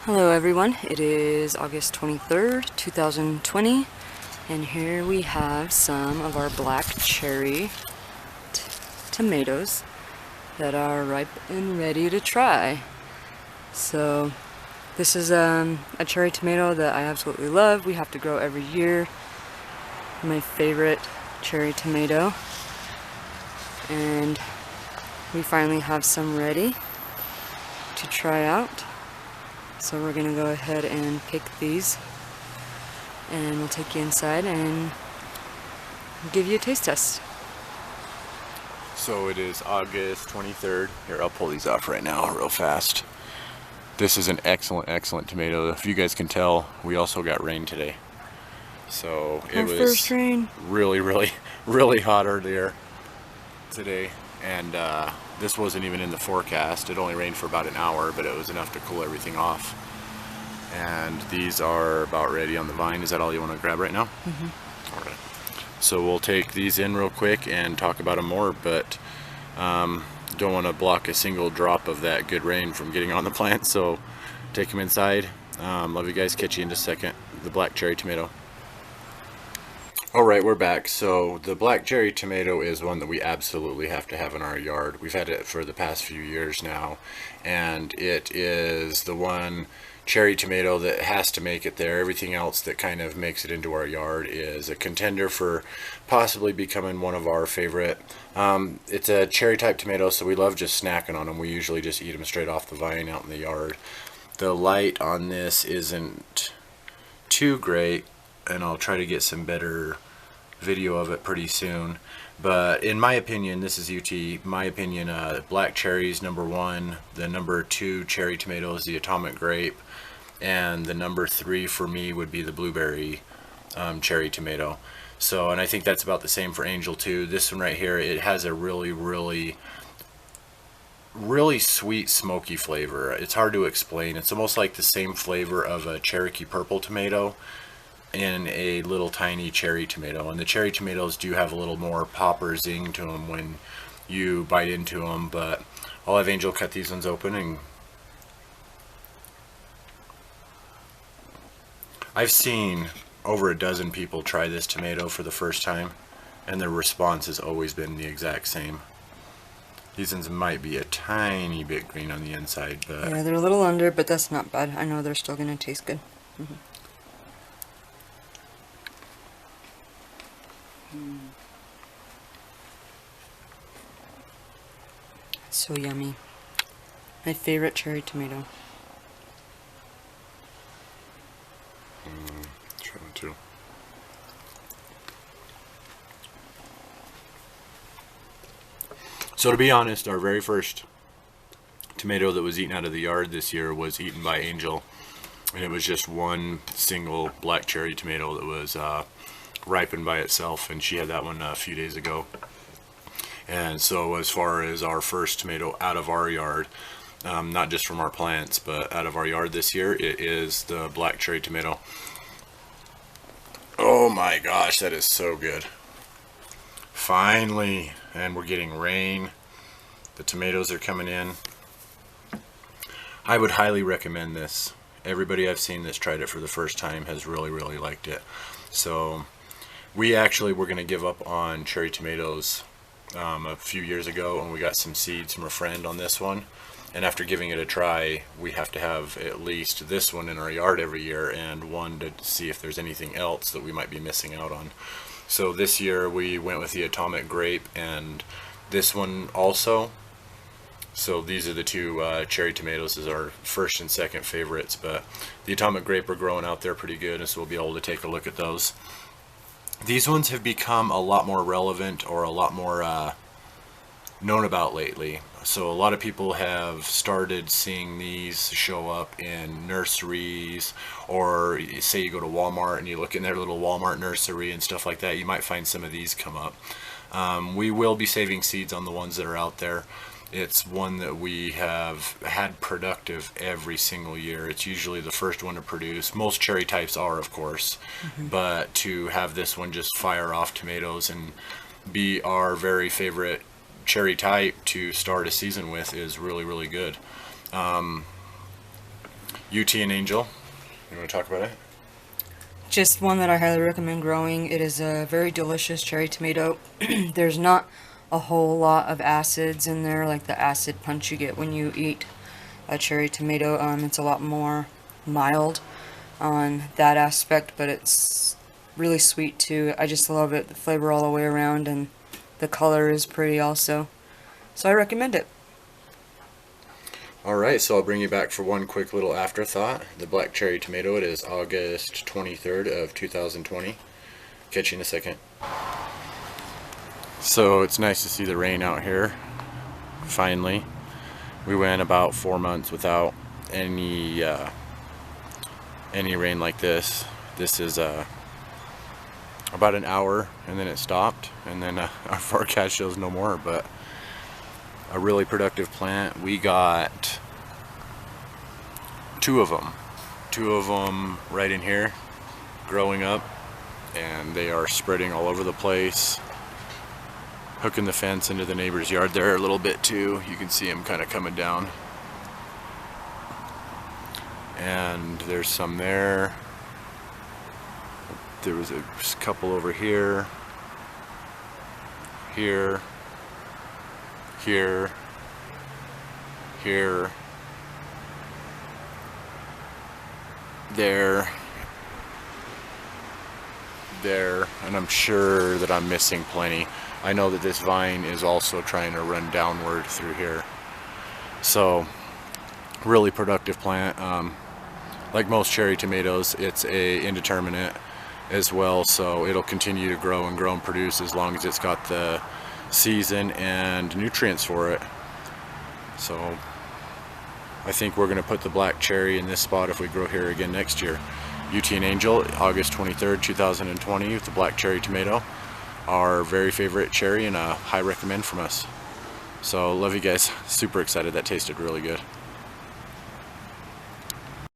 Hello everyone, it is August 23rd, 2020, and here we have some of our black cherry tomatoes that are ripe and ready to try. So this is a cherry tomato that I absolutely love. We have to grow every year. My favorite cherry tomato, and we finally have some ready to try out. So we're gonna go ahead and pick these, and we'll take you inside and give you a taste test. So it is August 23rd. Here, I'll pull these off right now real fast. This is an excellent tomato. If you guys can tell, we also got rain today. So it was first rain. really hot earlier today, and this wasn't even in the forecast. It only rained for about an hour, but it was enough to cool everything off. And these are about ready on the vine. Is that all you want to grab right now? Mm-hmm. All right. So we'll take these in real quick and talk about them more, but don't want to block a single drop of that good rain from getting on the plant. So take them inside. Love you guys. Catch you in just a second. The black cherry tomato. Alright, we're back. So the black cherry tomato is one that we absolutely have to have in our yard. We've had it for the past few years now, and it is the one cherry tomato that has to make it there. Everything else that kind of makes it into our yard is a contender for possibly becoming one of our favorite. It's a cherry type tomato, so we love just snacking on them. We usually just eat them straight off the vine out in the yard. The light on this isn't too great, and I'll try to get some better video of it pretty soon. But in my opinion, this is UT, my opinion, black cherries number one, the number two cherry tomato is the Atomic Grape, and the number three for me would be the blueberry cherry tomato. So, and I think that's about the same for Angel too. This one right here, it has a really sweet smoky flavor. It's hard to explain. It's almost like the same flavor of a Cherokee purple tomato in a little tiny cherry tomato. And the cherry tomatoes do have a little more pop or zing to them when you bite into them. But I'll have Angel cut these ones open, and I've seen over a dozen people try this tomato for the first time, and their response has always been the exact same. These ones might be a tiny bit green on the inside, but Yeah, they're a little under, but that's not bad. I know they're still gonna taste good. Mm-hmm. So yummy. My favorite cherry tomato. try one too. So to be honest, our very first tomato that was eaten out of the yard this year was eaten by Angel, and it was just one single black cherry tomato that was ripened by itself, and she had that one a few days ago. And so as far as our first tomato out of our yard, not just from our plants, but out of our yard this year, it is the black cherry tomato. Oh my gosh, that is so good. Finally, and we're getting rain. The tomatoes are coming in. I would highly recommend this. Everybody I've seen that's tried it for the first time has really liked it. So we actually were going to give up on cherry tomatoes a few years ago, and we got some seeds from a friend on this one, and after giving it a try, we have to have at least this one in our yard every year, and one to see if there's anything else that we might be missing out on. So this year we went with the Atomic Grape and this one also. So these are the two cherry tomatoes as our first and second favorites, but the Atomic Grape are growing out there pretty good, and so we'll be able to take a look at those. These ones have become a lot more relevant, or a lot more known about lately. So a lot of people have started seeing these show up in nurseries, or say you go to Walmart and you look in their little Walmart nursery and stuff like that, you might find some of these come up. We will be saving seeds on the ones that are out there. It's one that we have had productive every single year. It's usually the first one to produce. Most cherry types are, of course, but to have this one just fire off tomatoes and be our very favorite cherry type to start a season with is really good. UT and Angel, you want to talk about it? Just one that I highly recommend growing. It is a very delicious cherry tomato. There's not a whole lot of acids in there, like the acid punch you get when you eat a cherry tomato. It's a lot more mild on that aspect, but it's really sweet too. I just love it, the flavor all the way around, and the color is pretty also. So I recommend it. Alright, so I'll bring you back for one quick little afterthought. The black cherry tomato, it is August 23rd of 2020. Catch you in a second. So it's nice to see the rain out here, finally. We went about 4 months without any rain like this. This is about an hour and then it stopped, and then our forecast shows no more, but a really productive plant. We got two of them right in here growing up, and they are spreading all over the place, hooking the fence into the neighbor's yard there a little bit too. You can see them kind of coming down, and there's some there. There was a couple over here, here, here, there, and I'm sure that I'm missing plenty. I know that this vine is also trying to run downward through here. So, really productive plant. Like most cherry tomatoes, it's a indeterminate as well, so it'll continue to grow and produce as long as it's got the season and nutrients for it. So I think we're going to put the black cherry in this spot if we grow here again next year. UT and Angel, August 23rd, 2020, with the black cherry tomato, our very favorite cherry and a high recommend from us. So love you guys, super excited, that tasted really good.